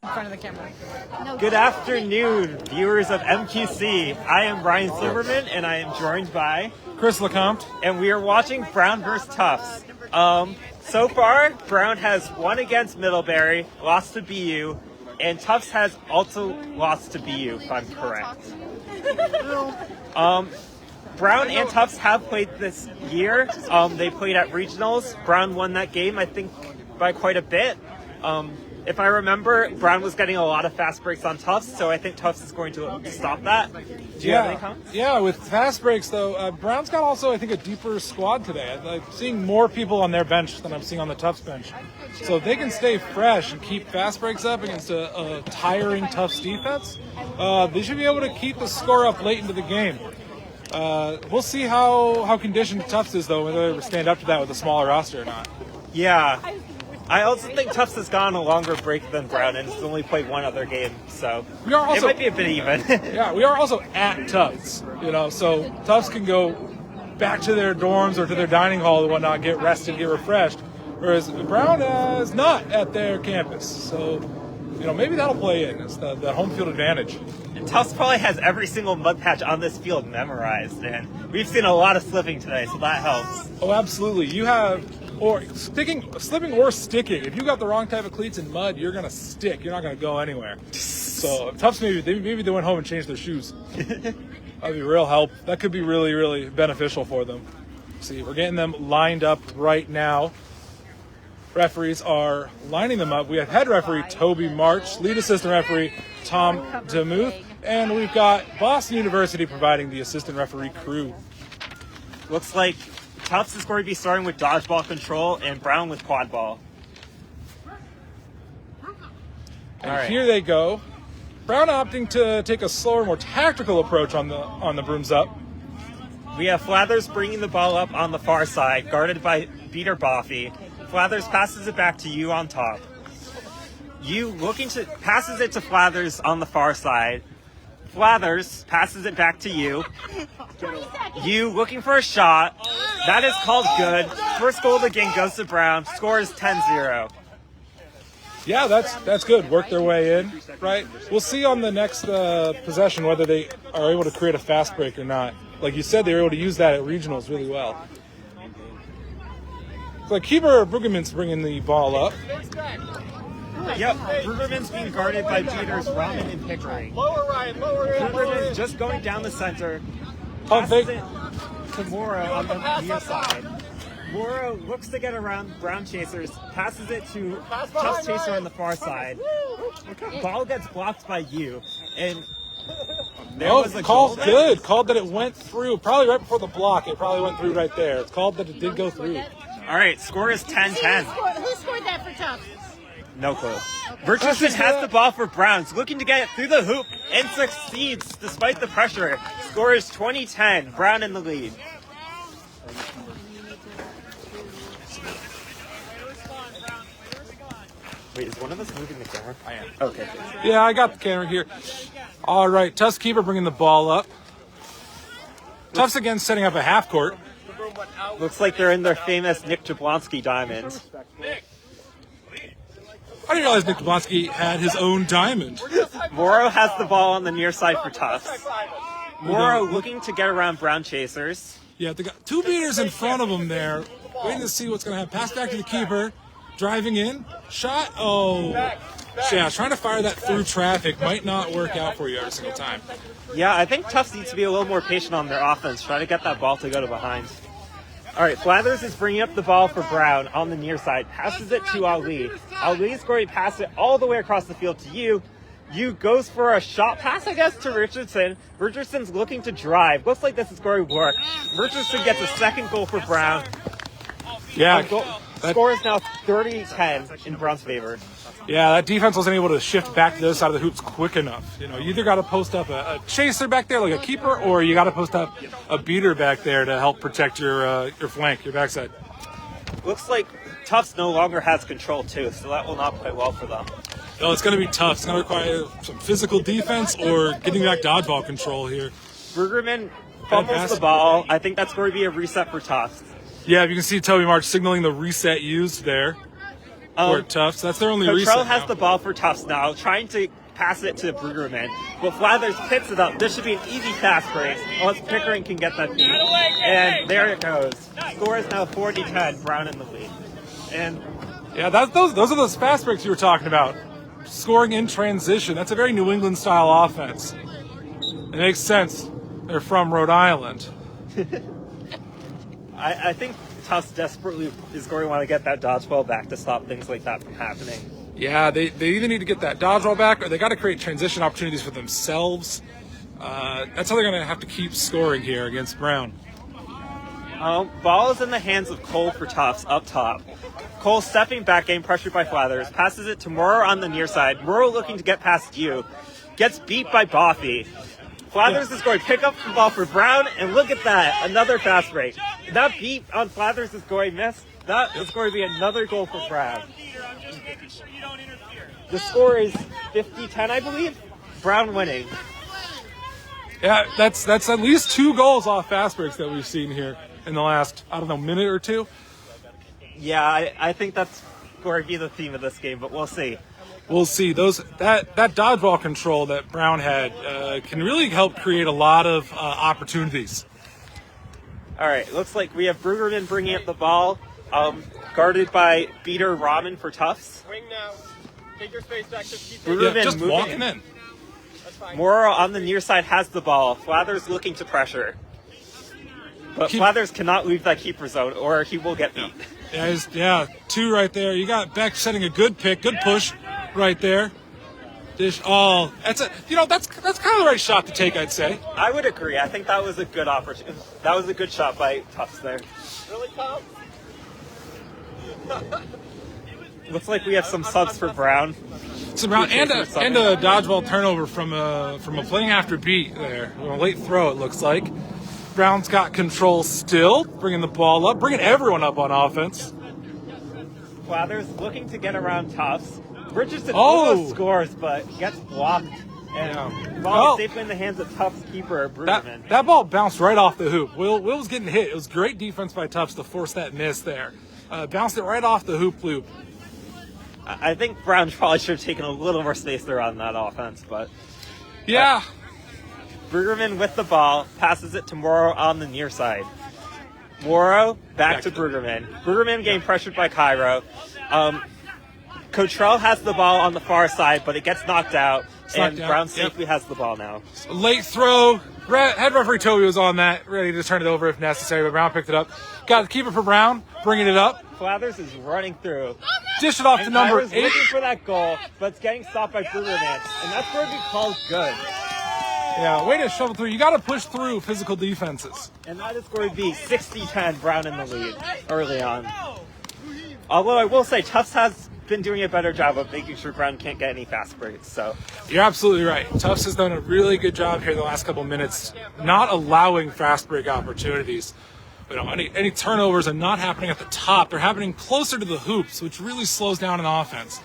in front of the camera. No. Good afternoon, viewers of MQC. I am Ryan Silverman, and I am joined by Chris LeCompte, and we are watching Brown vs. Tufts. So far, Brown has won against Middlebury, lost to BU, and Tufts has also lost to BU, if I'm correct. Brown and Tufts have played this year. They played at regionals. Brown won that game, I think, by quite a bit. If I remember, Brown was getting a lot of fast breaks on Tufts, so I think Tufts is going to stop that. Do you have any comments? Yeah, with fast breaks, though, Brown's got also, I think, a deeper squad today. I'm seeing more people on their bench than I'm seeing on the Tufts bench. So if they can stay fresh and keep fast breaks up against a tiring Tufts defense, they should be able to keep the score up late into the game. We'll see how conditioned Tufts is, though, whether they stand up to that with a smaller roster or not. Yeah. I also think Tufts has gone a longer break than Brown and has only played one other game, so it might be a bit even. Yeah, we are also at Tufts, so Tufts can go back to their dorms or to their dining hall and whatnot, get rested, get refreshed, whereas Brown is not at their campus. So, maybe that'll play in. It's the home field advantage. And Tufts probably has every single mud patch on this field memorized, and we've seen a lot of slipping today, so that helps. Oh, absolutely. You have... Or slipping or sticking. If you got the wrong type of cleats in mud, you're gonna stick. You're not gonna go anywhere. So Tufts maybe they went home and changed their shoes. That'd be real help. That could be really, really beneficial for them. See, we're getting them lined up right now. Referees are lining them up. We have head referee Toby March, lead assistant referee Tom DeMuth, and we've got Boston University providing the assistant referee crew. Looks like Tufts is going to be starting with dodgeball control and Brown with quad ball. And here they go. Brown opting to take a slower, more tactical approach on the brooms up. We have Flathers bringing the ball up on the far side, guarded by Peter Boffey. Flathers passes it back to you on top. You passes it to Flathers on the far side. Flathers passes it back to you. You looking for a shot. That is called good. First goal of the game goes to Brown. Score is 10-0. Yeah, that's good. Work their way in, right? We'll see on the next possession whether they are able to create a fast break or not. Like you said, they were able to use that at regionals really well. So keeper Brueggemann's bringing the ball up. Yep, Brueggemann's being guarded by Peters, Rahman, and Pickering. Brueggemann's just going down the center. Passes it to Morrow on the near side. Morrow looks to get around Brown Chasers, passes it to Tufts Chaser on the far side. Ball gets blocked by you, and called good. Called that it went through, probably right before the block. It probably went through right there. It's called that it did go through. All right, score is 10-10. Who scored that for Tufts? No clue. Okay. Richardson has the ball for Browns, looking to get it through the hoop and succeeds despite the pressure. Score is 20-10. Brown in the lead. Wait, is one of us moving the camera? I am. Okay. Yeah, I got the camera here. All right, Tufts keeper bringing the ball up. Tufts again setting up a half court. Looks like they're in their famous Nick Jablonski diamond. I didn't realize Nick Jablonski had his own diamond. Morrow has the ball on the near side for Tufts. Morrow looking to get around Brown Chasers. Yeah, they got two beaters in front of them there, waiting to see what's going to happen. Pass back to the keeper, driving in, shot. Oh, yeah, trying to fire that through traffic might not work out for you every single time. Yeah, I think Tufts needs to be a little more patient on their offense, try to get that ball to go to behind. All right, Flathers is bringing up the ball for Brown on the near side, passes it to Ali. Ali is going to pass it all the way across the field to you. You goes for a shot pass, I guess, to Richardson. Richardson's looking to drive. Looks like this is going to work. Richardson gets a second goal for Brown. Yeah. Score is now 30-10 in Brown's favor. Yeah, that defense wasn't able to shift back to the other side of the hoops quick enough. You either got to post up a chaser back there like a keeper, or you got to post up a beater back there to help protect your flank, your backside. Looks like Tufts no longer has control too, so that will not play well for them. No, it's going to be tough. It's going to require some physical defense or getting back dodgeball control here. Brueggemann fumbles the ball. I think that's going to be a reset for Tufts. Yeah, you can see Toby March signaling the reset used there. for Tufts. That's their only Cottrell reset has now. the ball for Tufts now, trying to pass it to Brugerman. But Flathers picks it up. This should be an easy fast break, unless Pickering can get that beat. And there it goes. Score is now 40-10, Brown in the lead. And yeah, those are those fast breaks you were talking about. Scoring in transition. That's a very New England style offense. It makes sense. They're from Rhode Island. I think Tufts desperately is going to want to get that dodgeball back to stop things like that from happening. Yeah, they either need to get that dodgeball back or they got to create transition opportunities for themselves. That's how they're going to have to keep scoring here against Brown. Ball is in the hands of Cole for Tufts up top. Cole stepping back, getting pressured by Flathers, passes it to Murrow on the near side. Murrow looking to get past you, gets beat by Boffy. Flathers is going to pick up the ball for Brown, and look at that, another fast break. That beat on Flathers is going to miss. That is going to be another goal for Brown. The score is 50-10, I believe. Brown winning. Yeah, that's at least 2 goals off fast breaks that we've seen here in the last, I don't know, minute or two. Yeah, I think that's going to be the theme of this game, but we'll see. We'll see. That dodgeball control that Brown had can really help create a lot of opportunities. All right, looks like we have Brugerman bringing up the ball, guarded by Beater Rahman for Tufts. Wing now. Take your space back. Just keep Brugerman Yeah, just moving. walking in. That's fine. Morrow on the near side has the ball. Flathers looking to pressure. But Flathers cannot leave that keeper zone or he will get beat. Yeah, 2 right there. You got Beck setting a good pick, good push right there. That's that's kind of the right shot to take, I'd say. I would agree. I think that was a good opportunity. That was a good shot by Tufts there. Really, Tom? Looks like we have some subs for Brown. So Brown and a dodgeball turnover from a playing after beat there. A late throw, it looks like. Brown's got control still, bringing the ball up, bringing everyone up on offense. Flathers looking to get around Tufts. Richardson Oh! almost scores, but gets blocked. And ball is safely in the hands of Tufts keeper Bruderman. That ball bounced right off the hoop. Will was getting hit. It was great defense by Tufts to force that miss there. Bounced it right off the hoop loop. I think Brown probably should have taken a little more space there on that offense, but Yeah. Brugerman with the ball, passes it to Morrow on the near side. Morrow back to Brugerman. Brugerman getting pressured by Cairo. Cottrell has the ball on the far side, but it gets knocked out, and Brown safely has the ball now. Late throw. Head referee Toby was on that, ready to turn it over if necessary, but Brown picked it up. Got the keeper for Brown, bringing it up. Flathers is running through. Dish it off to number Cairo's 8. looking for that goal, but it's getting stopped by Brugerman, and that's where we called good. Yeah, way to shovel through. You got to push through physical defenses. And that is going to be 60-10, Brown in the lead early on. Although I will say, Tufts has been doing a better job of making sure Brown can't get any fast breaks. So You're absolutely right. Tufts has done a really good job here in the last couple minutes, not allowing fast break opportunities. You know, any turnovers are not happening at the top. They're happening closer to the hoops, which really slows down an offense.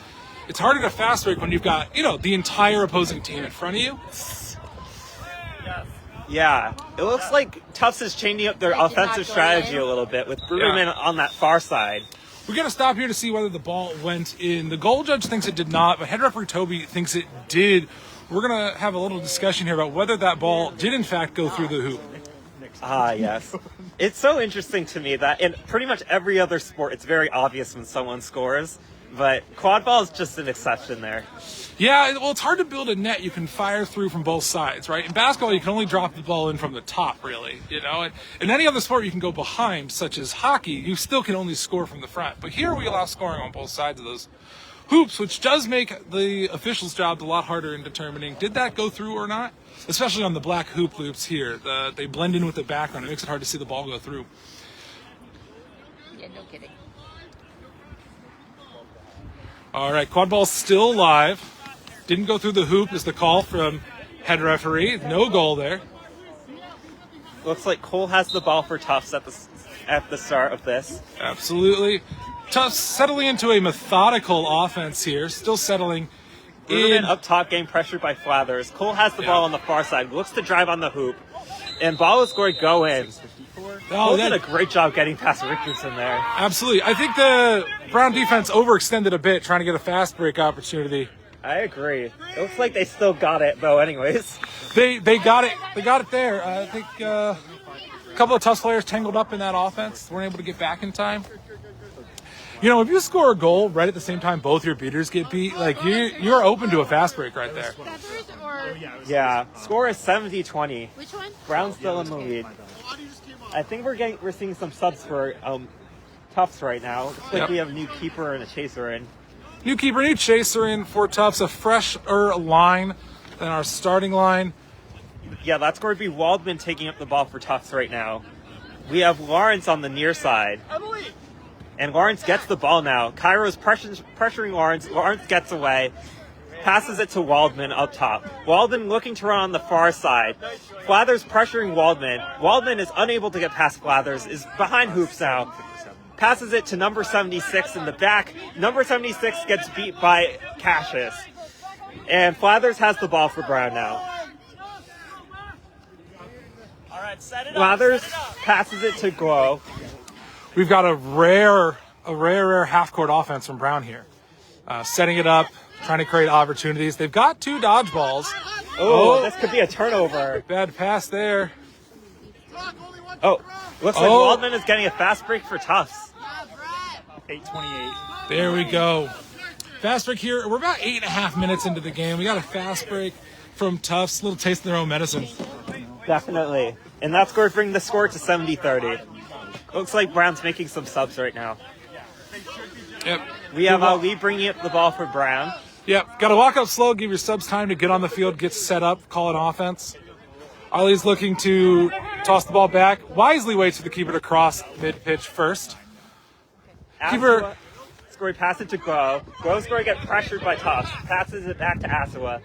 It's harder to fast break when you've got, the entire opposing team in front of you. yeah, it looks like Tufts is changing up their offensive strategy a little bit with Brugerman on that far side. We're going to stop here to see whether the ball went in. The goal judge thinks it did not, but head referee Toby thinks it did. We're going to have a little discussion here about whether that ball did in fact go through the hoop. Ah, yes. It's so interesting to me that in pretty much every other sport, it's very obvious when someone scores, but quad ball is just an exception there. Yeah, well, it's hard to build a net you can fire through from both sides, right? In basketball, you can only drop the ball in from the top, really, And in any other sport, you can go behind, such as hockey. You still can only score from the front. But here, we allow scoring on both sides of those hoops, which does make the officials' job a lot harder in determining did that go through or not, especially on the black hoop loops here. They blend in with the background. It makes it hard to see the ball go through. Yeah, no kidding. All right, quad ball still alive. Didn't go through the hoop is the call from head referee. No goal there. Looks like Cole has the ball for Tufts at the start of this. Absolutely. Tufts settling into a methodical offense here. Still settling Bruderman up top getting pressured by Flathers. Cole has the ball on the far side, looks to drive on the hoop. And ball is going to go in. Cole did a great job getting past Richardson there. Absolutely. I think the Brown defense overextended a bit trying to get a fast break opportunity. I agree. It looks like they still got it, though, anyways. They got it. They got it there. I think a couple of Tufts players tangled up in that offense. Weren't able to get back in time. You know, if you score a goal right at the same time both your beaters get beat, like you're open to a fast break right there. Yeah. Score is 70-20. Which one? Brown's still in the lead. I think we're seeing some subs for Tufts right now. Looks like we have a new keeper and a chaser in. New keeper, new chaser in for Tufts. A fresher line than our starting line. Yeah, that's going to be Waldman taking up the ball for Tufts right now. We have Lawrence on the near side. And Lawrence gets the ball now. Cairo's pressuring Lawrence. Lawrence gets away. Passes it to Waldman up top. Waldman looking to run on the far side. Flathers pressuring Waldman. Waldman is unable to get past Flathers. Is behind hoops now. Passes it to number 76 in the back. Number 76 gets beat by Cassius. And Flathers has the ball for Brown now. All right, set it up. Flathers passes it to Glow. We've got a rare half-court offense from Brown here. Setting it up, trying to create opportunities. They've got 2 dodgeballs. Oh, this could be a turnover. Bad pass there. Oh, looks like Waldman is getting a fast break for Tufts. 8:28. There we go. Fast break here. We're about 8.5 minutes into the game. We got a fast break from Tufts. A little taste of their own medicine. Definitely. And that's going to bring the score to 70-30. Looks like Brown's making some subs right now. Yep. We have Ali bringing up the ball for Brown. Yep. Got to walk up slow, give your subs time to get on the field, get set up, call an offense. Ali's looking to toss the ball back. Wisely waits for the keeper to cross mid-pitch first. Keeper. Scory pass it to Glow. Glow's going to get pressured by Tufts. Passes it back to Asawa.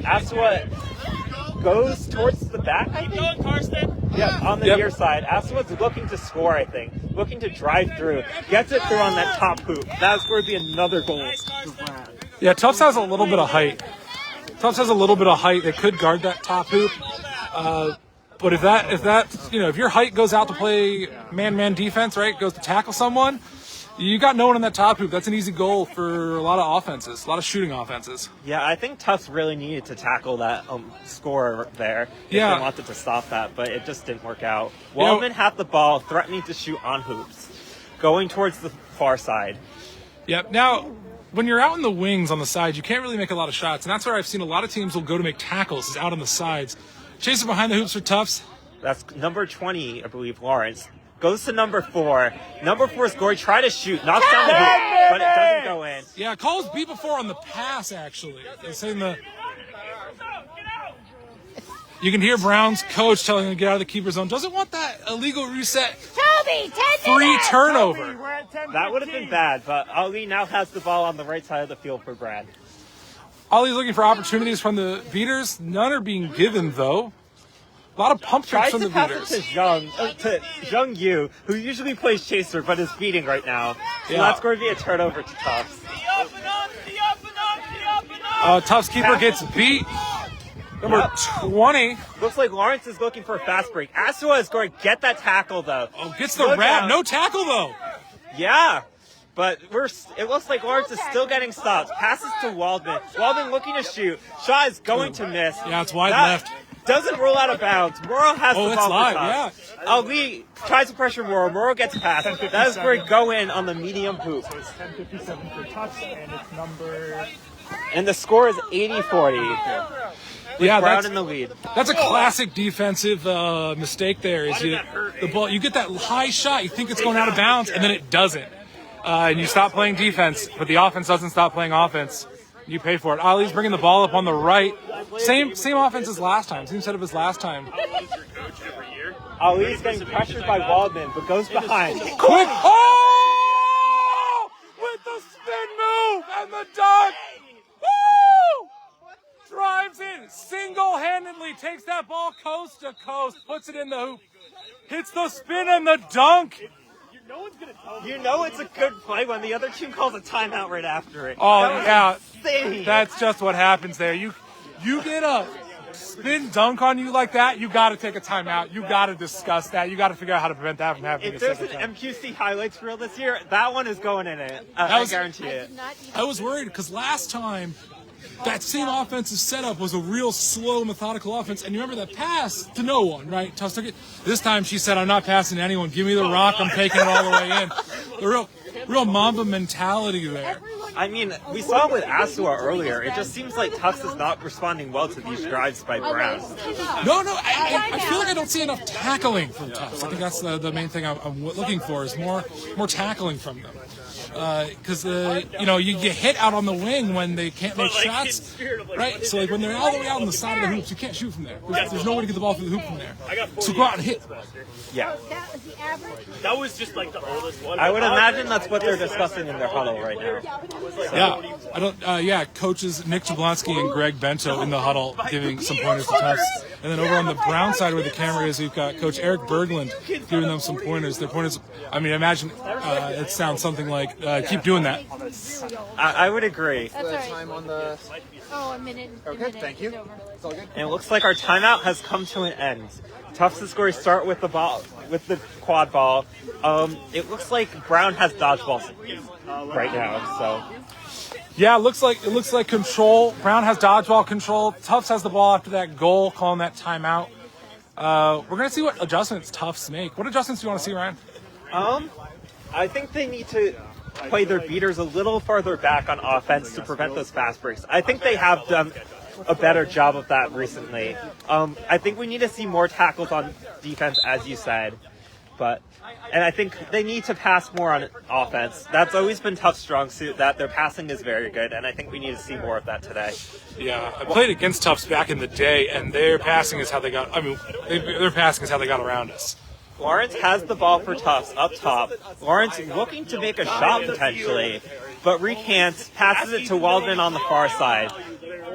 Asawa goes towards the back, I think? Yeah, on the near side. Asawa's looking to score, I think. Looking to drive through. Gets it through on that top hoop. That's going to be another goal for Brown. Yeah, Tufts has a little bit of height. They could guard that top hoop. But if your height goes out to play man-man defense, right, goes to tackle someone, you got no one in that top hoop. That's an easy goal for a lot of offenses, a lot of shooting offenses. Yeah, I think Tufts really needed to tackle that score there. If they wanted to stop that, but it just didn't work out. Waldman had the ball, threatening to shoot on hoops, going towards the far side. Yep. Now, when you're out in the wings on the sides, you can't really make a lot of shots, and that's where I've seen a lot of teams will go to make tackles, is out on the sides. Chaser behind the hoops for Tufts. That's number 20, I believe, Lawrence. Goes to number 4. Number 4 is going to try to shoot. Knocks down the hoop, but it doesn't go in. Yeah, calls beat before on the pass, actually. They're saying you can hear Brown's coach telling him to get out of the keeper zone. Doesn't want that illegal reset. Toby, 10 free minutes. turnover. That would have been bad, but Ali now has the ball on the right side of the field for Brad. Ali's looking for opportunities from the beaters. None are being given, though. A lot of pump fakes from the beaters. Tries to pass it to Zhang Yu, who usually plays chaser but is beating right now. So that's going to be a turnover to Tufts. Tufts keeper gets beat. Number 20. Looks like Lawrence is looking for a fast break. Asua is going to get that tackle, though. Oh, gets the wrap. No tackle, though. Yeah. But it looks like Lawrence is still getting stopped. Passes to Waldman. Waldman looking to shoot. Shot is going to miss. Yeah, it's wide left. Doesn't roll out of bounds. Morrow has the ball. It's live, yeah. Ali tries to pressure Morrow. Morrow gets past. That is where it go in on the medium hoop. So it's 10:57 for Tufts, and it's number... And the score is 80-40. Yeah, Brown in the lead. That's a classic defensive mistake there. Is the ball, you get that high shot, you think it's going out of bounds, and then it doesn't. And you stop playing defense, but the offense doesn't stop playing offense. You pay for it. Ali's bringing the ball up on the right. Same offense as last time. Same setup as last time. Ali's getting pressured by Waldman, but goes behind. Quick! Oh! With the spin move and the dunk! Woo! Drives in, single-handedly takes that ball coast to coast, puts it in the hoop, hits the spin and the dunk. No one's gonna tell me. You know it's a good play when the other team calls a timeout right after it. Oh, That was yeah. insane. That's just what happens there. You get a spin dunk on you like that, you got to take a timeout. You got to discuss that. You got to figure out how to prevent that from happening. If there's an MQC highlights reel this year, that one is going in it. I guarantee it. I was worried because last time that same offensive setup was a real slow, methodical offense. And you remember that pass to no one, right? Tufts took it. This time she said, I'm not passing to anyone. Give me the rock. I'm taking it all the way in. The real Mamba mentality there. I mean, we saw it with Asua earlier. It just seems like Tufts is not responding well to these drives by Brown. No, I feel like I don't see enough tackling from Tufts. I think that's the main thing I'm looking for is more tackling from them. Because you get hit out on the wing when they can't make shots, right? So like when they're all the way out on the side of the hoops, you can't shoot from there. There's no way to get the ball through the hoop from there. So go out and hit. Yeah. That was the average. That was just like the oldest one. I would imagine that's what they're discussing in their huddle right now. Yeah, coaches Nick Jablonski and Greg Bento in the huddle giving some pointers to Tufts. And then over on the Brown side where the camera is, we've got Coach Eric Berglund giving them some pointers. Their pointers, I mean, imagine it sounds something like, keep doing that. I would agree. That's right. Time on the. Oh, a minute. Okay, thank you. It's all good. And it looks like our timeout has come to an end. Tufts' scores start with the ball, with the quad ball. It looks like Brown has dodgeball right now, so. Yeah, it looks like control. Brown has dodgeball control. Tufts has the ball after that goal, calling that timeout. We're gonna see what adjustments Tufts make. What adjustments do you want to see, Ryan? I think they need to play their beaters a little farther back on offense to prevent those fast breaks. I think they have done a better job of that recently. I think we need to see more tackles on defense, as you said. And I think they need to pass more on offense. That's always been Tufts' strong suit, that their passing is very good, and I think we need to see more of that today. Yeah, I played against Tufts back in the day, and their passing is how they got, their passing is how they got around us. Lawrence has the ball for Tufts up top. Lawrence looking to make a shot potentially, but recants, passes it to Waldman on the far side.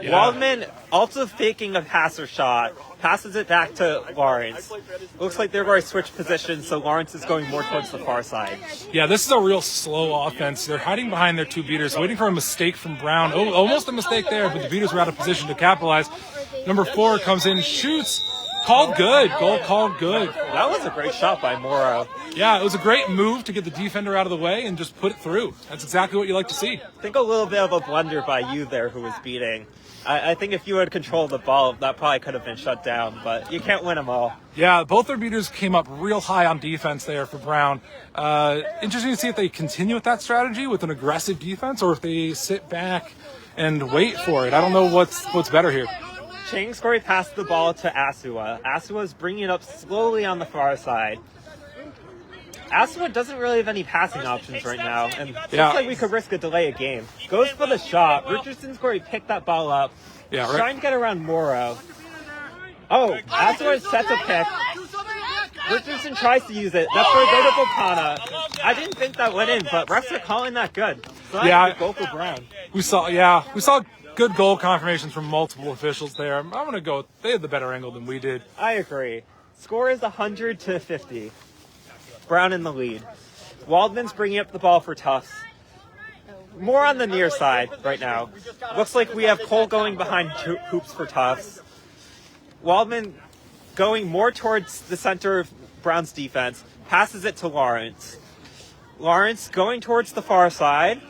Yeah. Waldman also faking a passer shot, passes it back to Lawrence. Looks like they're going to switch positions, so Lawrence is going more towards the far side. Yeah, this is a real slow offense. They're hiding behind their two beaters, waiting for a mistake from Brown. Oh, almost a mistake there, but the beaters were out of position to capitalize. Number 4 comes in, shoots. Called good. Goal called good. That was a great shot by Morrow. Yeah, it was a great move to get the defender out of the way and just put it through. That's exactly what you like to see. I think a little bit of a blunder by you there who was beating. I think if you had controlled the ball, that probably could have been shut down, but you can't win them all. Yeah, both their beaters came up real high on defense there for Brown. Interesting to see if they continue with that strategy with an aggressive defense or if they sit back and wait for it. I don't know what's better here. Changscory passed the ball to Asua. Asua's bringing it up slowly on the far side. Asua doesn't really have any passing options right now, and looks like we could risk a delay of game. Goes for the shot. Richardson's going to pick that ball up. Yeah, right. Trying to get around Morrow. Oh, Asua sets a pick. Richardson tries to use it. That's going to go to Bopana. I didn't think that went in, but refs are calling that good. So that's a goal for Brown. We saw good goal confirmations from multiple officials there. I'm going to go. They had the better angle than we did. I agree. Score is 100-50. Brown in the lead. Waldman's bringing up the ball for Tufts. More on the near side right now. Looks like we have Cole going behind hoops for Tufts. Waldman going more towards the center of Brown's defense. Passes it to Lawrence. Lawrence going towards the far side.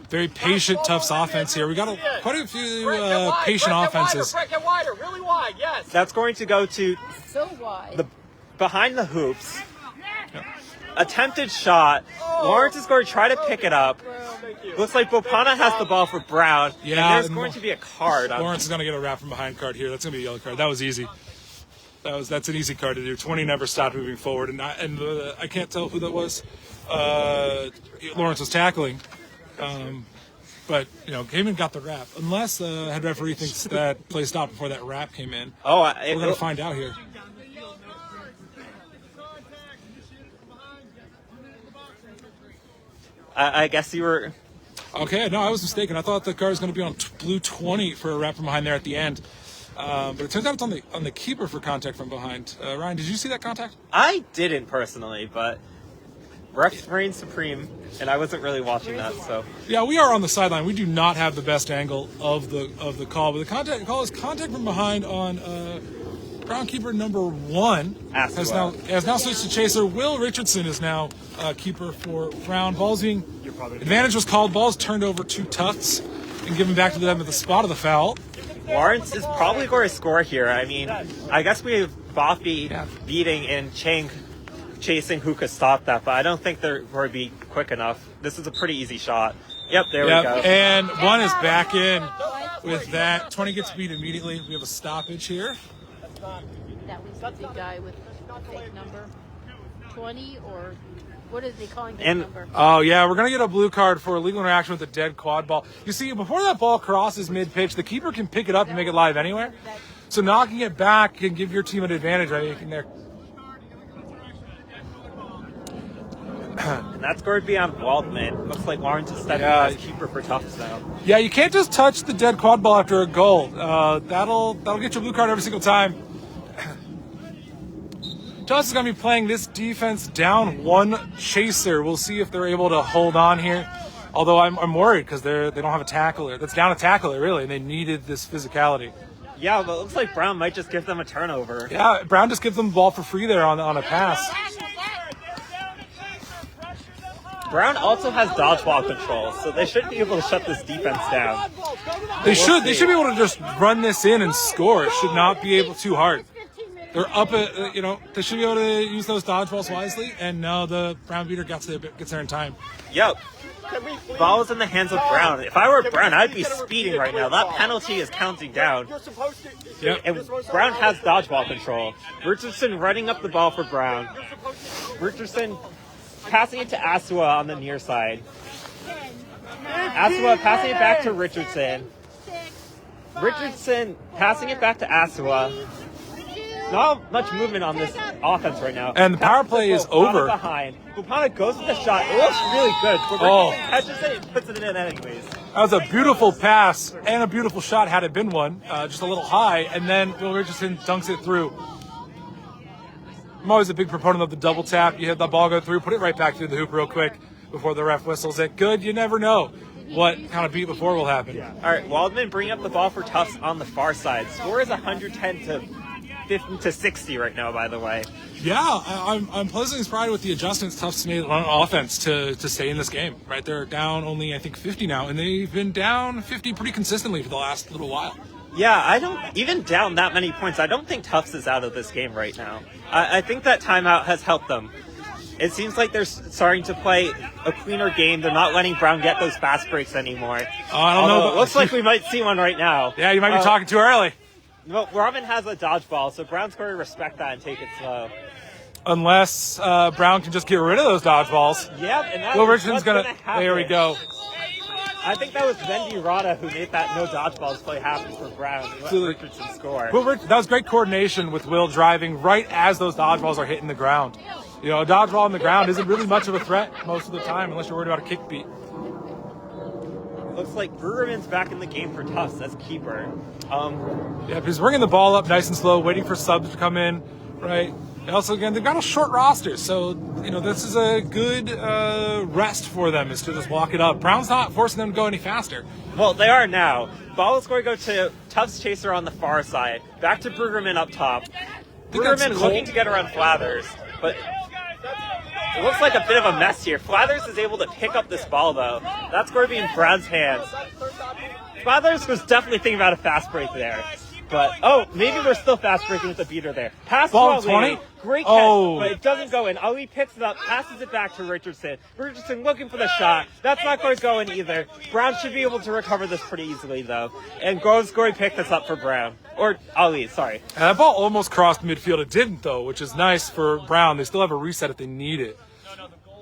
Very patient Tufts offense here. We got quite a few patient offenses. Get wider, really wide, yes. That's going to go to So wide. behind the hoops. Attempted shot. Lawrence is going to try to pick it up. Looks like Bopana has the ball for Brown. Yeah, and there's going to be a card. Lawrence is going to get a wrap from behind card here. That's going to be a yellow card. That was easy. That's an easy card to do. 20 never stopped moving forward, and I can't tell who that was. Lawrence was tackling, but Gaiman got the wrap. Unless the head referee thinks that play stopped before that wrap came in. We're going to find out here. I guess you were... Okay, no, I was mistaken. I thought the card was going to be on blue 20 for a wrap from behind there at the end. But it turns out it's on the keeper for contact from behind. Ryan, did you see that contact? I didn't personally, but Refs reign supreme, and I wasn't really watching that, so. Yeah, we are on the sideline. We do not have the best angle of the call, but the call is contact from behind on groundkeeper number 1. Has now switched to chaser. Will Richardson is now keeper for Brown. Advantage was called. Ball's turned over to Tufts and given back to them at the spot of the foul. Lawrence is probably going to score here. I mean, I guess we have Boffy beating and Chang chasing who could stop that, but I don't think they're going to be quick enough. This is a pretty easy shot. Yep, there we go. And 1 is back in with that. 20 gets beat immediately. We have a stoppage here. That was the big guy with the fake number. 20 or what are they calling that number? Oh, yeah, we're going to get a blue card for illegal interaction with a dead quad ball. You see, before that ball crosses mid-pitch, the keeper can pick it up and make it live anywhere. So knocking it back can give your team an advantage by making their... And that's going to be on Waldman. Looks like Lawrence is stepping as keeper for Tufts now. Yeah, you can't just touch the dead quad ball after a goal. That'll get you a blue card every single time. Tufts is going to be playing this defense down 1 chaser. We'll see if they're able to hold on here. Although I'm worried because they don't have a tackler. That's down a tackler, really, and they needed this physicality. Yeah, but it looks like Brown might just give them a turnover. Yeah, Brown just gives them the ball for free there on a pass. Brown also has dodgeball control, so they should be able to shut this defense down. They should be able to just run this in and score. It should not be able too hard. They're up at, they should be able to use those dodgeballs wisely, and now the Brown beater gets there in time. Yep. Ball is in the hands of Brown. If I were Brown, I'd be speeding right now. That penalty is counting down. Yep. And Brown has dodgeball control. Richardson running up the ball for Brown. Richardson passing it to Asua on the near side. Asua passing it back to Richardson. Richardson passing it back to Asua. Not much movement on this offense right now. And the power play is over. Behind. Bupana goes with the shot. It looks really good. But catches it and puts it in anyways. That was a beautiful pass and a beautiful shot had it been one. Just a little high. And then Will Richardson dunks it through. I'm always a big proponent of the double tap. You hit the ball go through, put it right back through the hoop real quick before the ref whistles it. Good. You never know what kind of beat before will happen. Yeah. All right, Waldman bringing up the ball for Tufts on the far side. Score is 110 to 50 to 60 right now, by the way. Yeah, I'm pleasantly surprised with the adjustments Tufts made on offense to stay in this game. Right, they're down only I think 50 now, and they've been down 50 pretty consistently for the last little while. Yeah, I don't even down that many points. I don't think Tufts is out of this game right now. I think that timeout has helped them. It seems like they're starting to play a cleaner game. They're not letting Brown get those fast breaks anymore. I don't know. It looks like we might see one right now. Yeah, you might be talking too early. Well, Robin has a dodgeball, so Brown's going to respect that and take it slow. Unless Brown can just get rid of those dodgeballs. Yep, and that's Will Richardson's going gonna. to There we go. I think that was Vendy Rada who made that no dodgeballs play happen for Brown. Let Richardson score. That was great coordination with Will driving right as those dodgeballs are hitting the ground. A dodgeball on the ground isn't really much of a threat most of the time unless you're worried about a kick beat. Looks like Brugerman's back in the game for Tufts as keeper. Yeah, he's bringing the ball up nice and slow, waiting for subs to come in, right? And also, again, they've got a short roster, so, this is a good rest for them, is to just walk it up. Brown's not forcing them to go any faster. Well, they are now. Ball is going to go to Tufts Chaser on the far side. Back to Brugerman up top. Brugerman looking to get around Flathers, but it looks like a bit of a mess here. Flathers is able to pick up this ball, though. That's going to be in Brown's hands. Flathers was definitely thinking about a fast break there. But, maybe we're still fast breaking with the beater there. Pass ball to 20? Ali. Great catch, but it doesn't go in. Ali picks it up, passes it back to Richardson. Richardson looking for the shot. That's not going to go in either. Brown should be able to recover this pretty easily, though. And Grove's going to pick this up for Brown. Or Ali, sorry. And that ball almost crossed midfield. It didn't, though, which is nice for Brown. They still have a reset if they need it.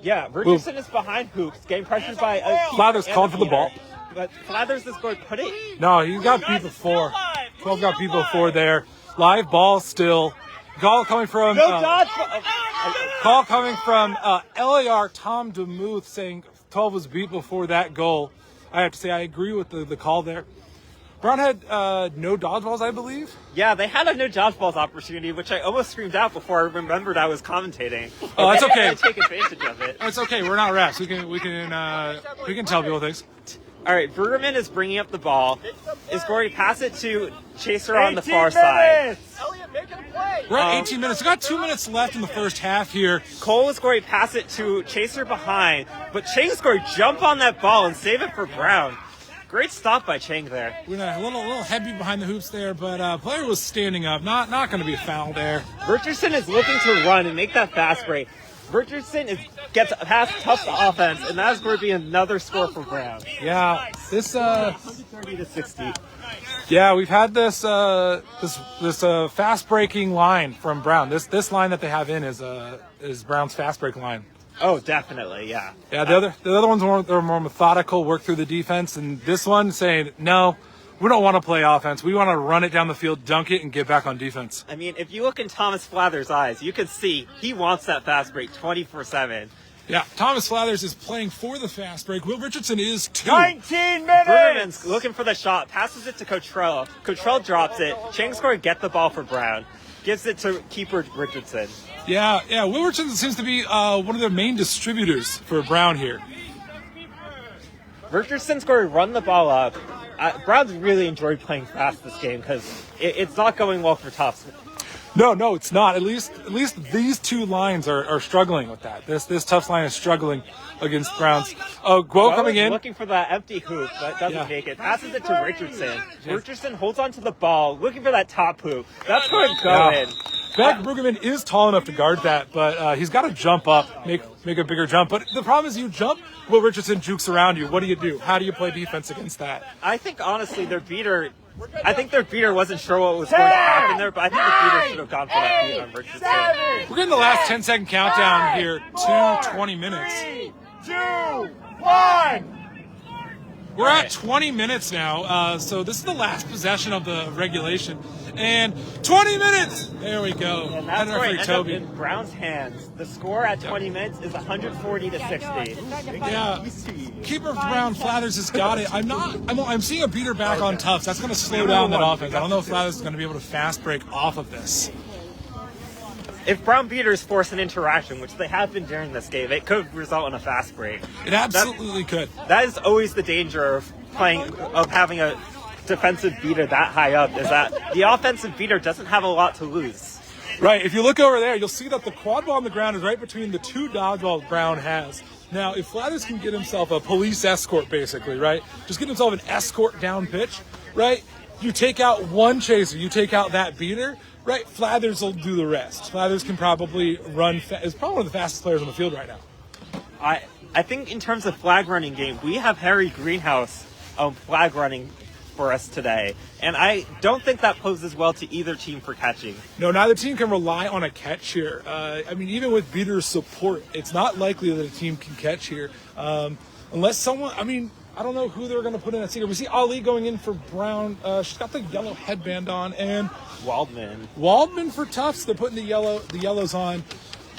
Yeah, Richardson is behind hoops, getting pressured by Flathers called for the ball. But Flathers is going to put it. No, he got beat before. 12 got beat before there. Live ball still. Call coming from LAR Tom DeMuth saying 12 was beat before that goal. I have to say I agree with the call there. Brown had no dodgeballs, I believe. Yeah, they had a no dodgeballs opportunity, which I almost screamed out before I remembered I was commentating. Oh, that's okay. I take advantage of it. It's okay. We're not refs. We can tell people things. All right, Brueggemann is bringing up the ball. Is going to pass it to Chaser on the far side. Elliot, make it a play. We're at 18 minutes. We got 2 minutes left in the first half here. Cole is going to pass it to Chaser behind, but Chang's going to jump on that ball and save it for Brown. Great stop by Chang there. We're a little heavy behind the hoops there, but player was standing up. Not going to be a foul there. Richardson is looking to run and make that fast break. Richardson gets past Tufts offense, and that's going to be another score for Brown. Yeah, this 30 to 60. Yeah, we've had this fast breaking line from Brown. This line that they have in is Brown's fast break line. Oh, definitely, yeah. Yeah, the other ones are more methodical, work through the defense, and this one saying no. We don't want to play offense. We want to run it down the field, dunk it, and get back on defense. I mean, if you look in Thomas Flather's eyes, you can see he wants that fast break 24/7. Yeah, Thomas Flathers is playing for the fast break. Will Richardson is too. 19 minutes. Brueggemann's looking for the shot, passes it to Cottrell. Cottrell drops it. Chang's going to get the ball for Brown. Gives it to keeper Richardson. Yeah. Will Richardson seems to be one of the main distributors for Brown here. Richardson's going to run the ball up. Brown's really enjoyed playing fast this game because it's not going well for Tufts. No, it's not. At least these two lines are struggling with that. This Tufts line is struggling against Browns. Guo coming in. Looking for that empty hoop, but doesn't make it. Passes it to Richardson. Richardson holds onto the ball, looking for that top hoop. That's going to go in. Beck Brueggemann is tall enough to guard that, but he's got to jump up, make a bigger jump. But the problem is you jump, Will Richardson jukes around you. What do? How do you play defense against that? I think, honestly, their beater wasn't sure what was going to happen there, but I think the beater should have gone for that beat on Richardson. We're getting the last 10-second countdown here to 20 minutes. 3, 2, 1. We're at 20 minutes now, so this is the last possession of the regulation. And 20 minutes! There we go. And that's Head going referee to end up Toby. in Brown's hands. The score at 20 minutes is 140 to 60. Yeah, keeper Brown Flathers has got it. I'm seeing a beater back on Tufts. That's going to slow down that offense. I don't know if Flathers is going to be able to fast break off of this. If Brown beaters force an interaction, which they have been during this game, it could result in a fast break. It absolutely could. That is always the danger of having a defensive beater that high up, is that the offensive beater doesn't have a lot to lose. Right, if you look over there, you'll see that the quad ball on the ground is right between the two dodgeballs Brown has. Now, if Flathers can get himself a police escort, basically, right? Just get himself an escort down pitch, right? You take out one chaser, you take out that beater, right? Flathers will do the rest. Flathers can probably run, is probably one of the fastest players on the field right now. I think in terms of flag running game, we have Harry Greenhouse flag running for us today. And I don't think that poses well to either team for catching. No, neither team can rely on a catch here. Even with beater support, it's not likely that a team can catch here. Unless someone, I don't know who they're going to put in at seeker. We see Ali going in for Brown. She's got the yellow headband on. And Waldman for Tufts. They're putting the yellows on.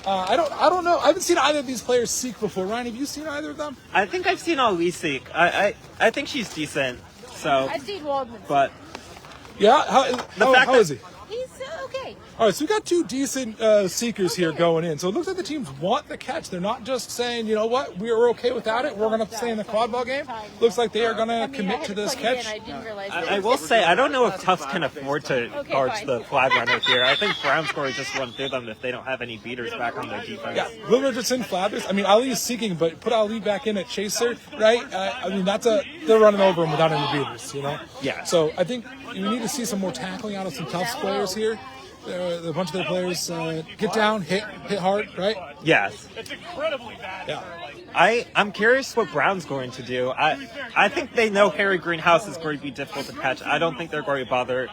I don't know. I haven't seen either of these players seek before. Ryan, have you seen either of them? I think I've seen Ali seek. I think she's decent. So I've seen Waldman. But yeah, how is he? He's okay. All right, so we got two decent seekers here going in. So it looks like the teams want the catch. They're not just saying, you know what, we're okay without it. We're going to stay in the quad ball game. Looks like they are going to commit to this catch. I will say, I don't know if Tufts can afford to charge the flag runner here. I think Brown's going to just run through them if they don't have any beaters back on their defense. Yeah, Will Richardson, Flathers. Ali is seeking, but put Ali back in at chaser, right? They're running over him without any beaters, you know? Yeah. So I think we need to see some more tackling out of some Tufts players here. A bunch of their players get down, hit hard, right? Yes. It's incredibly bad. Yeah. I'm curious what Brown's going to do. I think they know Harry Greenhouse is going to be difficult to catch. I don't think they're going to bother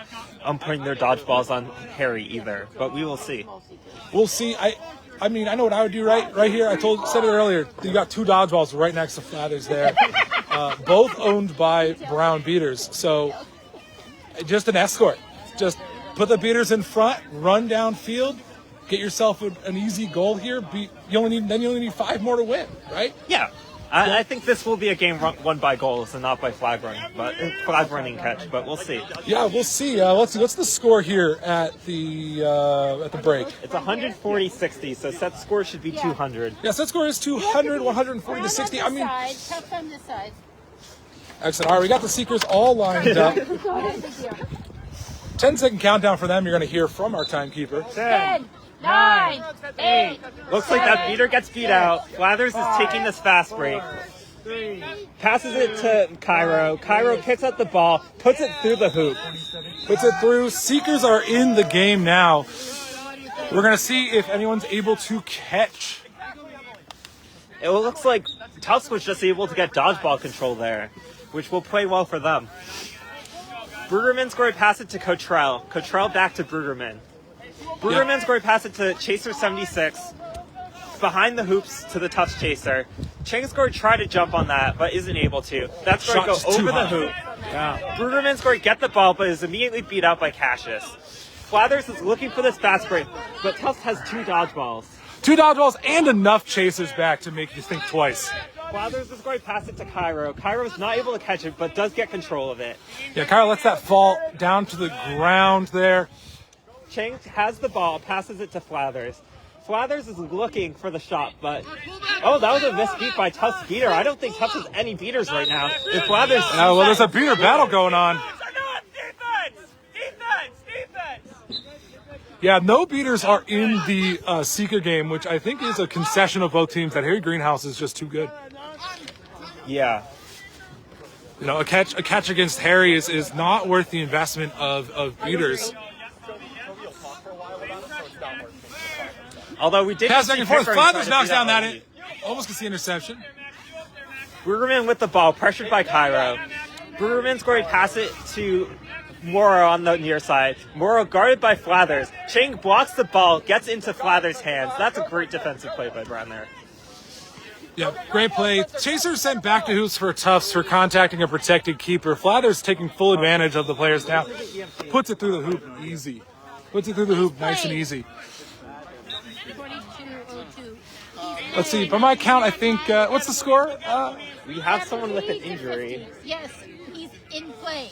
putting their dodgeballs on Harry either, but we will see. We'll see. I know what I would do right here. Said it earlier. You got two dodgeballs right next to Flathers there, both owned by Brown beaters. So just an escort. Just put the beaters in front, run downfield, get yourself an easy goal here. You only need 5 more to win, right? Yeah. I think this will be a game won by goals and not by flag running catch, but we'll see. Yeah, we'll see. Let's see. What's the score here at the break? It's 140-60, so set score should be 200. Yeah, set score is 200, 140 to 60. I mean, Tough on this side. excellent. All right, we got the Seekers all lined up. 10-second countdown for them. You're going to hear from our timekeeper. 10, 9, 8. Looks like that beater gets beat out. Flathers is taking this fast break. Passes it to Cairo. Cairo picks up the ball, puts it through the hoop. Puts it through. Seekers are in the game now. We're going to see if anyone's able to catch. It looks like Tufts was just able to get dodgeball control there, which will play well for them. Brueggemann's going to pass it to Cottrell. Cottrell back to Brueggemann. Brueggemann's going to pass it to Chaser 76. Behind the hoops to the Tufts Chaser. Cheng's going to try to jump on that, but isn't able to. That's going to go over the hoop. Yeah. Brueggemann's going to get the ball, but is immediately beat out by Cassius. Flathers is looking for this fast break, but Tufts has 2 dodgeballs. 2 dodgeballs and enough chasers back to make you think twice. Flathers is going to pass it to Cairo. Cairo's not able to catch it, but does get control of it. Yeah, Cairo lets that fall down to the ground there. Cheng has the ball, passes it to Flathers. Flathers is looking for the shot, but... Oh, that was a missed beat by Tufts' beater. I don't think Tufts has any beaters right now. If Flathers... Well, there's a beater battle going on. Yeah, no beaters are in the Seeker game, which I think is a concession of both teams that Harry Greenhouse is just too good. Yeah. You know, a catch against Harry is not worth the investment of beaters. Although we did... Pass back and forth. Flathers knocks down that. Almost gets the interception. Brueggemann with the ball, pressured by Cairo. Brueggemann's going to pass it to Morrow on the near side. Morrow guarded by Flathers. Cheng blocks the ball, gets into Flathers' hands. That's a great defensive play by Brown there. Yeah, great play. Chaser sent back to hoops for Tufts for contacting a protected keeper. Flathers taking full advantage of the players down. Puts it through the hoop easy. Puts it through the hoop nice and easy. 42-02. Let's see. By my count, I think, what's the score? We have someone with an injury. Yes, he's in play.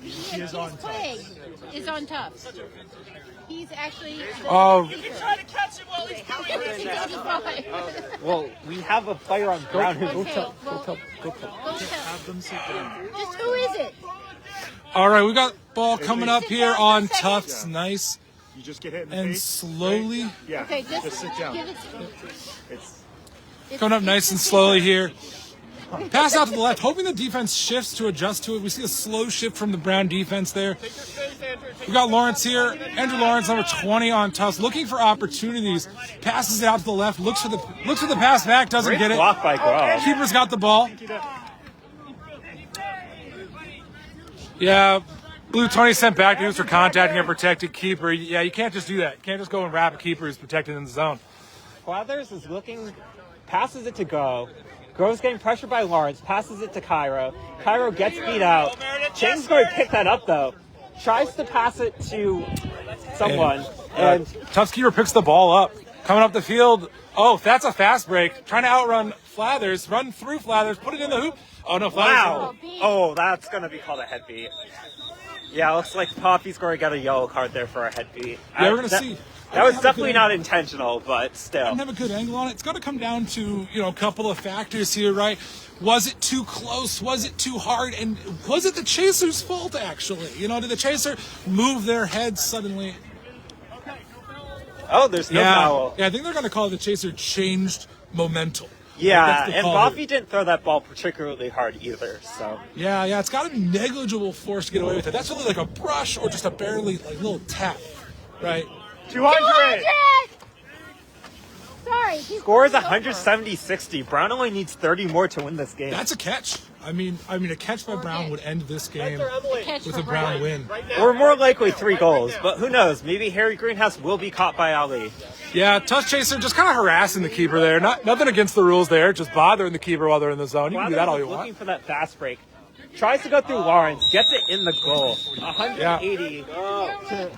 He is on play. Is on Tufts. He's actually. Oh. Try to catch him while he's doing it. Well, we have a player on ground who... Okay, well, go tell. Have them sit down. Just who is it? All right, we got ball coming up here on Tufts. Nice. You just get hit in the And face. slowly. Yeah. Okay, just sit down. give it. Coming up nice and slowly here. Pass out to the left, hoping the defense shifts to adjust to it. We see a slow shift from the Brown defense there. We got Lawrence here. Andrew Lawrence, number 20 on Tufts, looking for opportunities. Passes it out to the left, looks for the pass back, doesn't get it. Block by Grau. Keeper's got the ball. Yeah, Blue 20 sent back to hoops for contacting a protected keeper. Yeah, you can't just do that. You can't just go and wrap a keeper who's protected in the zone. Flathers is looking, passes it to Go. Gro's getting pressured by Lawrence, passes it to Cairo. Cairo gets beat out. Cheng's going to pick that up, though. Tries to pass it to someone. And Tufts keeper picks the ball up. Coming up the field. Oh, that's a fast break. Trying to outrun Flathers. Run through Flathers. Put it in the hoop. Oh, no, Flathers. wow. Oh, that's going to be called a head beat. Yeah, looks like Poppy's going to get a yellow card there for a head beat. Yeah, we're going to see. That was definitely not intentional, but still. I didn't have a good angle on it. It's got to come down to, a couple of factors here, right? Was it too close? Was it too hard? And was it the chaser's fault, actually? Did the chaser move their head suddenly? Oh, there's no foul. Yeah, I think they're going to call it the chaser changed momentum. Yeah, That's the and call. Buffy didn't throw that ball particularly hard either, so. Yeah, it's got to be negligible force to get away with it. That's really like a brush or just a barely little tap, right? 200! Sorry. Score is 170-60. Brown only needs 30 more to win this game. That's a catch. I mean, a catch by Brown would end this game Catch with for a Brown win. Or more likely 3 goals, but who knows? Maybe Harry Greenhouse will be caught by Ali. Yeah, Tufts Chaser just kind of harassing the keeper there. Nothing against the rules there, just bothering the keeper while they're in the zone. You can do that all you Looking want. for that fast break. tries to go through Lawrence, gets it in the goal. 180 to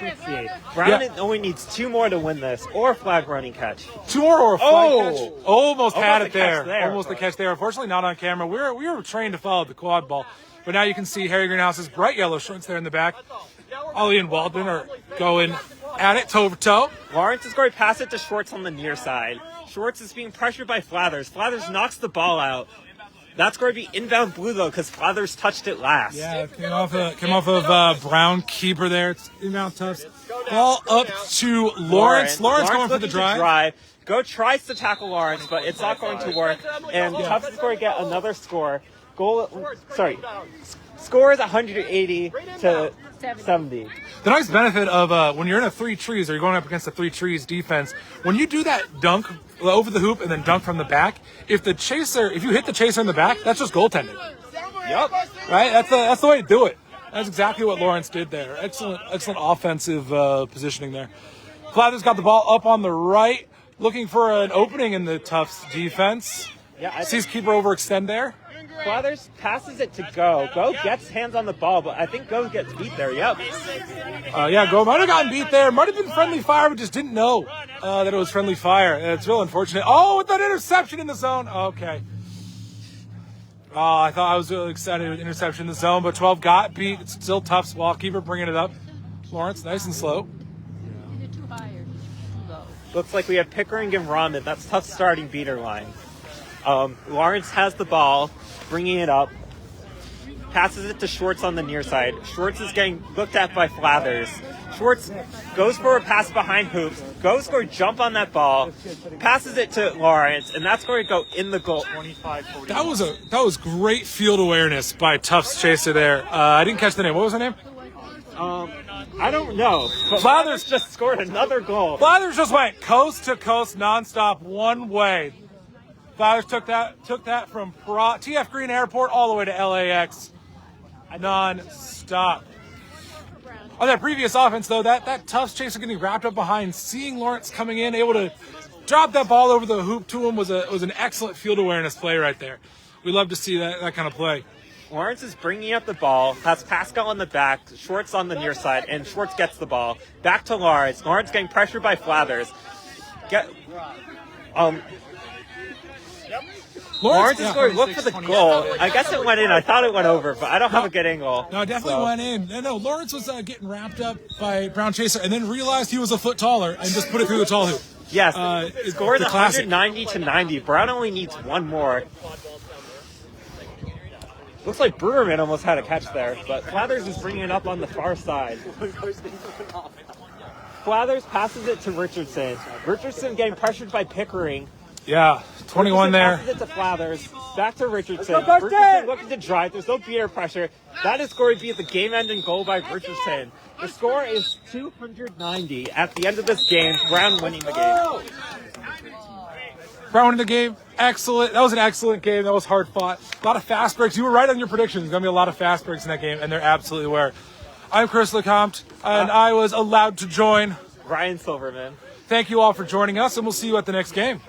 68. Brown only needs 2 more to win this, or flag running catch. 2 more or a flag catch? Almost had it the catch there. Almost the catch there. Unfortunately, not on camera. We were trained to follow the quad ball. But now you can see Harry Greenhouse's bright yellow shorts there in the back. Ollie and Waldman are going at it toe for toe. Lawrence is going to pass it to Schwartz on the near side. Schwartz is being pressured by Flathers. Flathers knocks the ball out. That's going to be inbound blue, though, because Flathers touched it last. Yeah, it came off of Brown keeper there. It's inbound Tufts. Ball up to Lawrence. Lawrence going for the drive. Go tries to tackle Lawrence, but it's not going to work. And Tufts is going to get another score. Score is 180 to 70. The nice benefit of when you're in a 3 trees or you're going up against a 3 trees defense, when you do that dunk over the hoop and then dunk from the back, if you hit the chaser in the back, that's just goaltending. Yep. Right? That's the way to do it. That's exactly what Lawrence did there. Excellent offensive positioning there. Flathers got the ball up on the right, looking for an opening in the Tufts defense. Yeah, Sees keeper overextend there. Flathers passes it to Go. Go gets hands on the ball, but I think Go gets beat there. Yep. Go might have gotten beat there. Might have been friendly fire, but just didn't know that it was friendly fire. It's real unfortunate. Oh, with that interception in the zone. Okay. I thought I was really excited with interception in the zone, but 12 got beat. It's still Tufts. Ball keeper bringing it up. Lawrence, nice and slow. Either too high or too low. Looks like we have Pickering and Rondon. That's Tufts starting beater line. Lawrence has the ball, bringing it up, passes it to Schwartz on the near side. Schwartz is getting looked at by Flathers. Schwartz goes for a pass behind hoops, goes for a jump on that ball, passes it to Lawrence, and that's going to go in the goal. That was great field awareness by Tufts chaser there. I didn't catch the name. What was her name? I don't know. But Flathers just scored another goal. Flathers just went coast to coast nonstop one way. Flathers took that from TF Green Airport all the way to LAX, non-stop. On that previous offense, though, that Tufts chaser getting wrapped up behind, seeing Lawrence coming in, able to drop that ball over the hoop to him was an excellent field awareness play right there. We love to see that kind of play. Lawrence is bringing up the ball, has Pascal on the back, Schwartz on the near side, and Schwartz gets the ball. Back to Lawrence. Lawrence getting pressured by Flathers. Lawrence is going to look for the goal. I guess it went in. I thought it went over, but I don't have a good angle. No, it definitely went in. No, Lawrence was getting wrapped up by Brown Chaser and then realized he was a foot taller and just put it through the tall hoop. Yes, score is 190 to 90. Brown only needs 1 more. Looks like Brewerman almost had a catch there, but Flathers is bringing it up on the far side. Flathers passes it to Richardson. Richardson getting pressured by Pickering. Yeah, 21 there. Passes it to Flathers. Back to Richardson. Richardson looking to drive. There's no beater pressure. That is going to be the game-ending goal by Richardson. The score is 290 at the end of this game. Brown winning the game. Brown winning the game. Excellent. That was an excellent game. That was hard fought. A lot of fast breaks. You were right on your predictions. There's going to be a lot of fast breaks in that game, and there absolutely were. I'm Chris Lecomte, and I was allowed to join Ryan Silverman. Thank you all for joining us, and we'll see you at the next game.